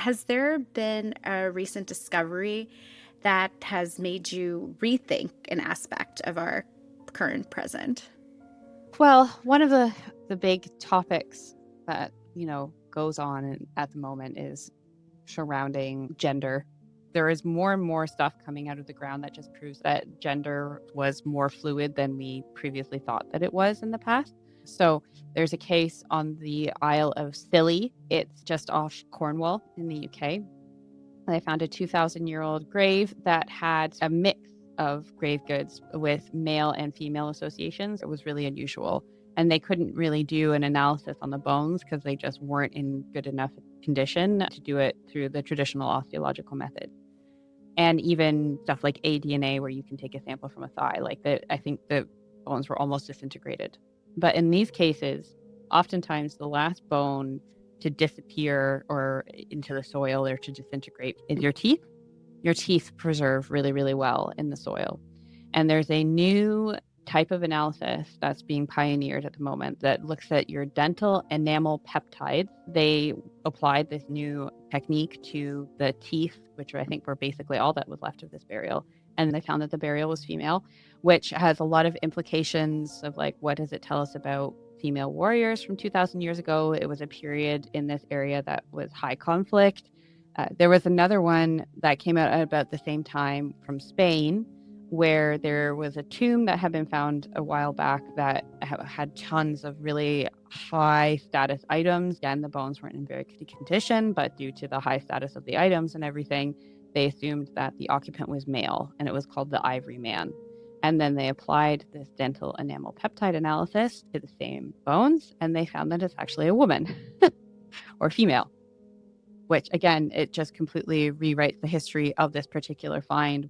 Has there been a recent discovery that has made you rethink an aspect of our current present? Well, one of the big topics that, goes on at the moment is surrounding gender. There is more and more stuff coming out of the ground that just proves that gender was more fluid than we previously thought that it was in the past. So, there's a case on the Isle of Scilly. It's just off Cornwall in the UK. They found a 2,000-year-old grave that had a mix of grave goods with male and female associations. It was really unusual. And they couldn't really do an analysis on the bones because they just weren't in good enough condition to do it through the traditional osteological method. And even stuff like aDNA, where you can take a sample from a thigh, I think the bones were almost disintegrated. But in these cases, oftentimes the last bone to disappear or into the soil or to disintegrate is your teeth. Your teeth preserve really, really well in the soil. And there's a new type of analysis that's being pioneered at the moment that looks at your dental enamel peptides. They applied this new technique to the teeth, which I think were basically all that was left of this burial. And they found that the burial was female, which has a lot of implications of like, what does it tell us about female warriors from 2,000 years ago? It was a period in this area that was high conflict. There was another one that came out at about the same time from Spain, where there was a tomb that had been found a while back that had tons of really high status items. Again, the bones weren't in very good condition, but due to the high status of the items and everything, they assumed that the occupant was male, and it was called the Ivory Man. And then they applied this dental enamel peptide analysis to the same bones, and they found that it's actually a woman or female, which again, it just completely rewrites the history of this particular find.